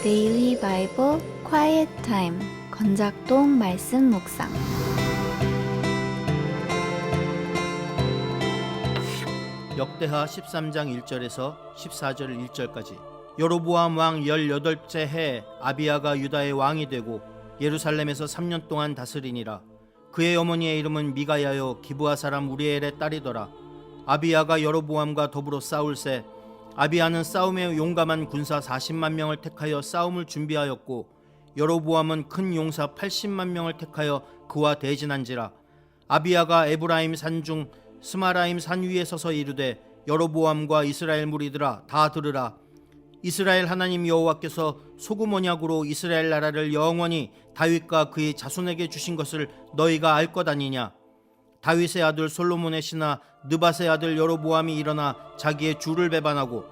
데일리 바이블 quiet 타임 건작동 말씀 묵상. 역대하 13장 1절에서 14절 1절까지. 여로보암 왕 18째 해에 아비야가 유다의 왕이 되고 예루살렘에서 3년 동안 다스리니라. 그의 어머니의 이름은 미가야요 기브아 사람 우리엘의 딸이더라. 아비야가 여로보암과 더불어 싸울새 아비야는 싸움에 용감한 군사 40만 명을 택하여 싸움을 준비하였고 여로보암은 큰 용사 80만 명을 택하여 그와 대진한지라. 아비야가 에브라임 산중 스마라임 산 위에 서서 이르되 여로보암과 이스라엘 무리들아 다 들으라. 이스라엘 하나님 여호와께서 소금 언약으로 이스라엘 나라를 영원히 다윗과 그의 자손에게 주신 것을 너희가 알 것 아니냐. 다윗의 아들 솔로몬의 신하 느밧의 아들 여로보암이 일어나 자기의 주를 배반하고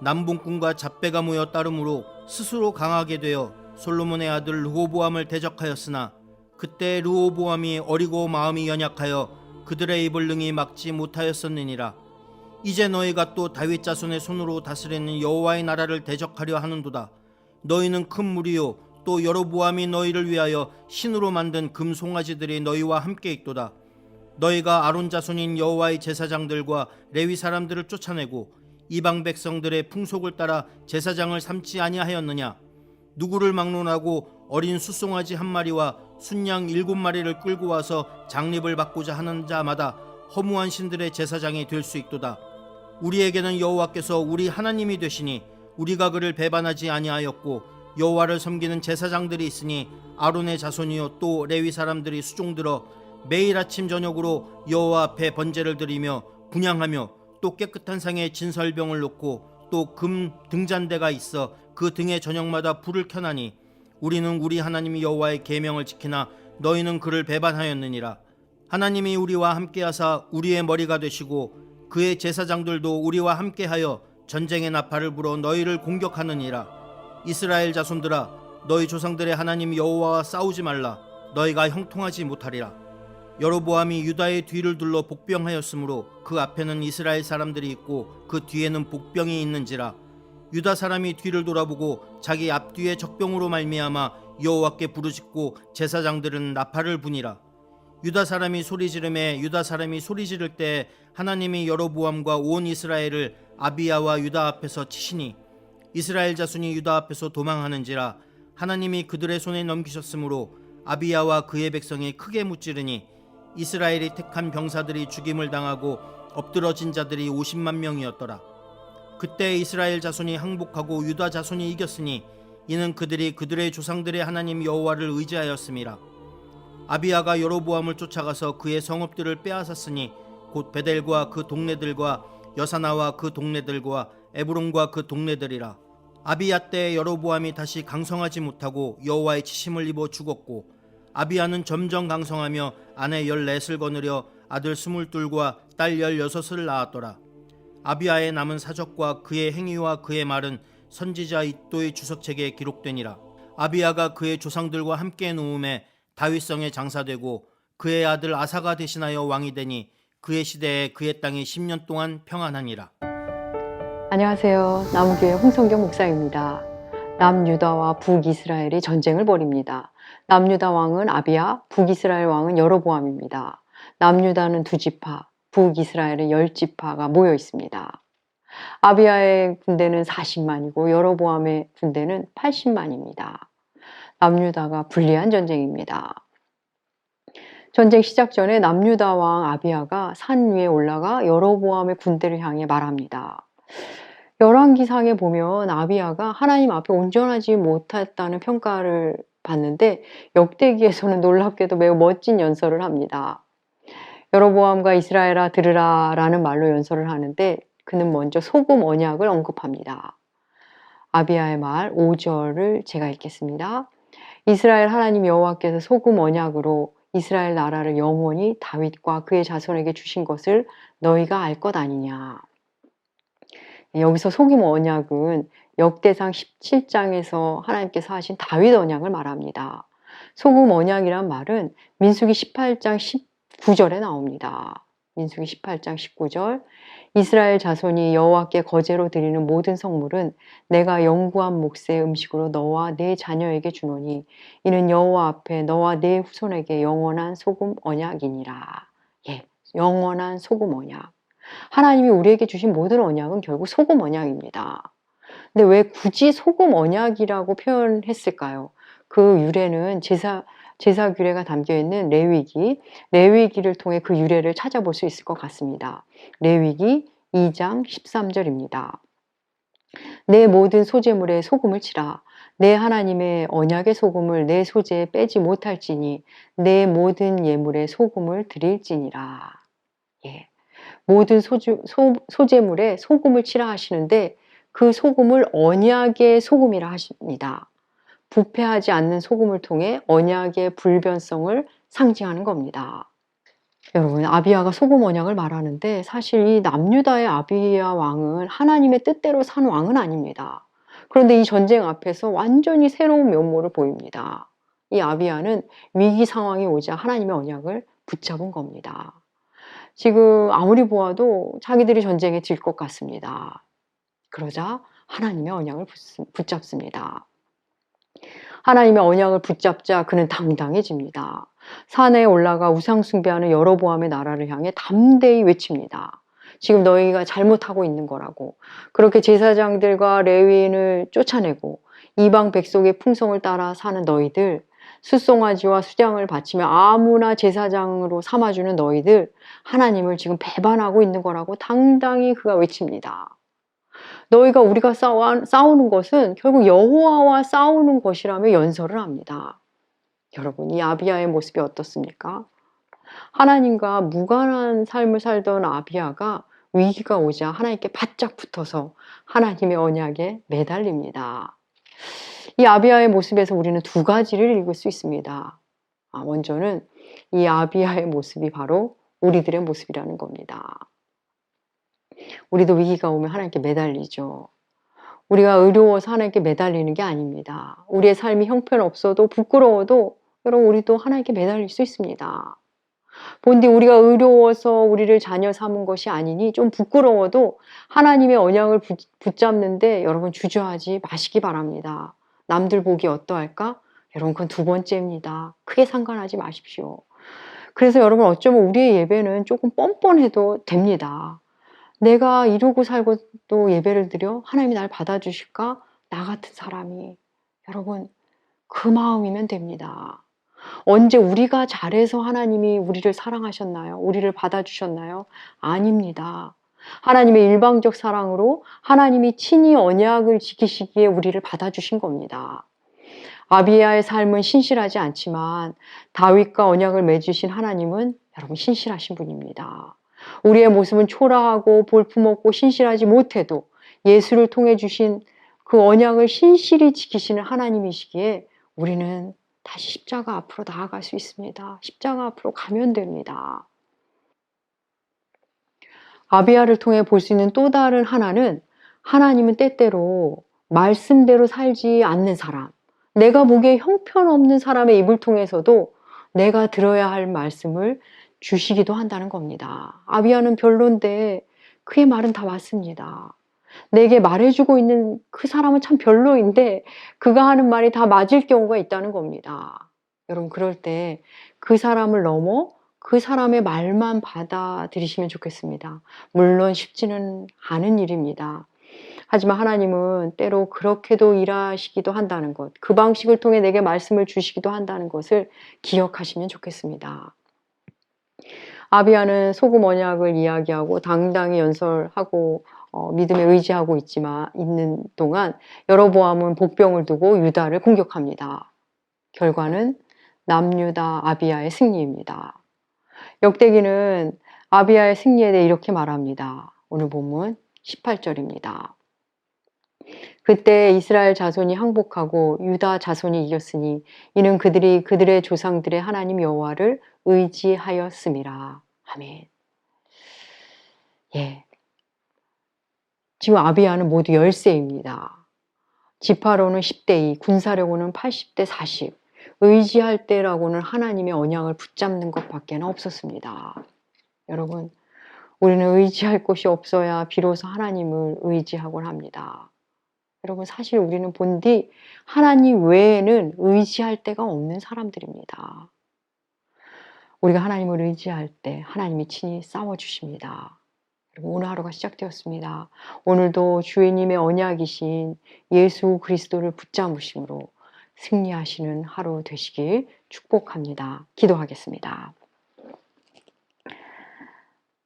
남봉꾼과 잡배가 모여 따름으로 스스로 강하게 되어 솔로몬의 아들 르호보암을 대적하였으나 그때 르호보암이 어리고 마음이 연약하여 그들의 입을 능히 막지 못하였었느니라. 이제 너희가 또 다윗 자손의 손으로 다스리는 여호와의 나라를 대적하려 하는도다. 너희는 큰 무리요 또 여로보암이 너희를 위하여 신으로 만든 금 송아지들이 너희와 함께 있도다. 너희가 아론 자손인 여호와의 제사장들과 레위 사람들을 쫓아내고 이방 백성들의 풍속을 따라 제사장을 삼지 아니하였느냐. 누구를 막론하고 어린 숫송아지 한 마리와 순양 7마리를 끌고 와서 장립을 받고자 하는 자마다 허무한 신들의 제사장이 될 수 있도다. 우리에게는 여호와께서 우리 하나님이 되시니 우리가 그를 배반하지 아니하였고 여호와를 섬기는 제사장들이 있으니 아론의 자손이요 또 레위 사람들이 수종들어 매일 아침 저녁으로 여호와 앞에 번제를 드리며 분향하며 또 깨끗한 상에 진설병을 놓고 또 금 등잔대가 있어 그 등에 저녁마다 불을 켜나니 우리는 우리 하나님 여호와의 계명을 지키나 너희는 그를 배반하였느니라. 하나님이 우리와 함께하사 우리의 머리가 되시고 그의 제사장들도 우리와 함께하여 전쟁의 나팔을 불어 너희를 공격하느니라. 이스라엘 자손들아 너희 조상들의 하나님 여호와와 싸우지 말라. 너희가 형통하지 못하리라. 여로보암이 유다의 뒤를 둘러 복병하였으므로 그 앞에는 이스라엘 사람들이 있고 그 뒤에는 복병이 있는지라. 유다 사람이 뒤를 돌아보고 자기 앞뒤에 적병으로 말미암아 여호와께 부르짖고 제사장들은 나팔을 부니라. 유다 사람이 소리 지르매 유다 사람이 소리 지를 때 하나님이 여로보암과 온 이스라엘을 아비야와 유다 앞에서 치시니 이스라엘 자손이 유다 앞에서 도망하는지라. 하나님이 그들의 손에 넘기셨으므로 아비야와 그의 백성이 크게 무찌르니 이스라엘이 택한 병사들이 죽임을 당하고 엎드러진 자들이 50만 명이었더라. 그때 이스라엘 자손이 항복하고 유다 자손이 이겼으니 이는 그들이 그들의 조상들의 하나님 여호와를 의지하였음이라. 아비야가 여로보암을 쫓아가서 그의 성읍들을 빼앗았으니 곧 베델과 그 동네들과 여사나와 그 동네들과 에브론과 그 동네들이라. 아비야 때 여로보암이 다시 강성하지 못하고 여호와의 치심을 입어 죽었고 아비야는 점점 강성하며 아내 14을 거느려 아들 22과 딸 16을 낳았더라. 아비야의 남은 사적과 그의 행위와 그의 말은 선지자 이도의 주석책에 기록되니라. 아비야가 그의 조상들과 함께 누움에 다윗성에 장사되고 그의 아들 아사가 대신하여 왕이 되니 그의 시대에 그의 땅이 10년 동안 평안하니라. 안녕하세요. 남교회 홍성경 목사입니다. 남유다와 북이스라엘이 전쟁을 벌입니다. 남유다 왕은 아비야, 북이스라엘 왕은 여로보암입니다. 남유다는 2지파, 북이스라엘은 10지파가 모여 있습니다. 아비야의 군대는 40만이고 여로보암의 군대는 80만입니다. 남유다가 불리한 전쟁입니다. 전쟁 시작 전에 남유다 왕 아비야가 산 위에 올라가 여로보암의 군대를 향해 말합니다. 열왕기상에 보면 아비야가 하나님 앞에 온전하지 못했다는 평가를 받는데 역대기에서는 놀랍게도 매우 멋진 연설을 합니다. 여로보암과 이스라엘아 들으라 라는 말로 연설을 하는데 그는 먼저 소금 언약을 언급합니다. 아비야의 말 5절을 제가 읽겠습니다. 이스라엘 하나님 여호와께서 소금 언약으로 이스라엘 나라를 영원히 다윗과 그의 자손에게 주신 것을 너희가 알 것 아니냐. 여기서 소금 언약은 역대상 17장에서 하나님께서 하신 다윗 언약을 말합니다. 소금 언약이란 말은 민수기 18장 19절에 나옵니다. 민수기 18장 19절. 이스라엘 자손이 여호와께 거제로 드리는 모든 성물은 내가 영구한 몫의 음식으로 너와 네 자녀에게 주노니 이는 여호와 앞에 너와 네 후손에게 영원한 소금 언약이니라. 예, 영원한 소금 언약. 하나님이 우리에게 주신 모든 언약은 결국 소금 언약입니다. 근데 왜 굳이 소금 언약이라고 표현했을까요? 그 유래는 제사 규례가 담겨 있는 레위기를 통해 그 유래를 찾아볼 수 있을 것 같습니다. 레위기 2장 13절입니다. 내 모든 소재물에 소금을 치라. 내 하나님의 언약의 소금을 내 소재에 빼지 못할지니 내 모든 예물에 소금을 드릴지니라. 예. 모든 소재물에 소금을 치라 하시는데 그 소금을 언약의 소금이라 하십니다. 부패하지 않는 소금을 통해 언약의 불변성을 상징하는 겁니다. 여러분, 아비야가 소금 언약을 말하는데 사실 이 남유다의 아비야 왕은 하나님의 뜻대로 산 왕은 아닙니다. 그런데 이 전쟁 앞에서 완전히 새로운 면모를 보입니다. 이 아비야는 위기 상황이 오자 하나님의 언약을 붙잡은 겁니다. 지금 아무리 보아도 자기들이 전쟁에 질 것 같습니다. 그러자 하나님의 언약을 붙잡습니다. 하나님의 언약을 붙잡자 그는 당당해집니다. 산에 올라가 우상 숭배하는 여로보암의 나라를 향해 담대히 외칩니다. 지금 너희가 잘못하고 있는 거라고. 그렇게 제사장들과 레위인을 쫓아내고 이방 백성의 풍성을 따라 사는 너희들, 숫송아지와 수장을 바치며 아무나 제사장으로 삼아주는 너희들, 하나님을 지금 배반하고 있는 거라고 당당히 그가 외칩니다. 너희가 우리가 싸우는 것은 결국 여호와와 싸우는 것이라며 연설을 합니다. 여러분, 이 아비야의 모습이 어떻습니까? 하나님과 무관한 삶을 살던 아비야가 위기가 오자 하나님께 바짝 붙어서 하나님의 언약에 매달립니다. 이 아비야의 모습에서 우리는 두 가지를 읽을 수 있습니다. 먼저는 이 아비야의 모습이 바로 우리들의 모습이라는 겁니다. 우리도 위기가 오면 하나님께 매달리죠. 우리가 의로워서 하나님께 매달리는 게 아닙니다. 우리의 삶이 형편없어도 부끄러워도 여러분 우리도 하나님께 매달릴 수 있습니다. 본디 우리가 의로워서 우리를 자녀 삼은 것이 아니니 좀 부끄러워도 하나님의 언약을 붙잡는데 여러분 주저하지 마시기 바랍니다. 남들 보기 어떠할까? 여러분 그건 두 번째입니다. 크게 상관하지 마십시오. 그래서 여러분 어쩌면 우리의 예배는 조금 뻔뻔해도 됩니다. 내가 이러고 살고 또 예배를 드려 하나님이 날 받아주실까? 나 같은 사람이. 여러분 그 마음이면 됩니다. 언제 우리가 잘해서 하나님이 우리를 사랑하셨나요? 우리를 받아주셨나요? 아닙니다. 하나님의 일방적 사랑으로 하나님이 친히 언약을 지키시기에 우리를 받아주신 겁니다. 아비야의 삶은 신실하지 않지만 다윗과 언약을 맺으신 하나님은 여러분 신실하신 분입니다. 우리의 모습은 초라하고 볼품없고 신실하지 못해도 예수를 통해 주신 그 언약을 신실히 지키시는 하나님이시기에 우리는 다시 십자가 앞으로 나아갈 수 있습니다. 십자가 앞으로 가면 됩니다. 아비야를 통해 볼 수 있는 또 다른 하나는 하나님은 때때로 말씀대로 살지 않는 사람, 내가 보기에 형편없는 사람의 입을 통해서도 내가 들어야 할 말씀을 주시기도 한다는 겁니다. 아비야는 별론데 그의 말은 다 맞습니다. 내게 말해주고 있는 그 사람은 참 별로인데 그가 하는 말이 다 맞을 경우가 있다는 겁니다. 여러분 그럴 때 그 사람을 넘어 그 사람의 말만 받아들이시면 좋겠습니다. 물론 쉽지는 않은 일입니다. 하지만 하나님은 때로 그렇게도 일하시기도 한다는 것, 그 방식을 통해 내게 말씀을 주시기도 한다는 것을 기억하시면 좋겠습니다. 아비야는 소금 언약을 이야기하고 당당히 연설하고 믿음에 의지하고 있는 동안 여로보암은 복병을 두고 유다를 공격합니다. 결과는 남유다 아비야의 승리입니다. 역대기는 아비야의 승리에 대해 이렇게 말합니다. 오늘 본문 18절입니다. 그때 이스라엘 자손이 항복하고 유다 자손이 이겼으니 이는 그들이 그들의 조상들의 하나님 여호와를 의지하였음이라. 아멘. 예. 지금 아비야는 모두 열세입니다. 지파로는 10대 2, 군사력으로는 80대 40. 의지할 때라고는 하나님의 언약을 붙잡는 것밖에 없었습니다. 여러분, 우리는 의지할 곳이 없어야 비로소 하나님을 의지하곤 합니다. 여러분, 사실 우리는 본디 하나님 외에는 의지할 데가 없는 사람들입니다. 우리가 하나님을 의지할 때 하나님이 친히 싸워주십니다. 그리고 오늘 하루가 시작되었습니다. 오늘도 주님의 언약이신 예수 그리스도를 붙잡으심으로 승리하시는 하루 되시길 축복합니다. 기도하겠습니다.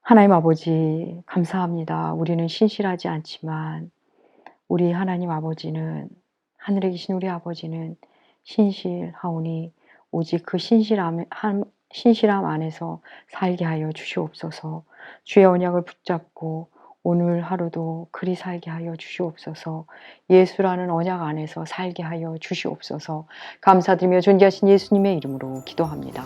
하나님 아버지, 감사합니다. 우리는 신실하지 않지만 우리 하나님 아버지는, 하늘에 계신 우리 아버지는 신실하오니 오직 그 신실함 안에서 살게 하여 주시옵소서. 주의 언약을 붙잡고 오늘 하루도 그리 살게 하여 주시옵소서. 예수라는 언약 안에서 살게 하여 주시옵소서. 감사드리며 존귀하신 예수님의 이름으로 기도합니다.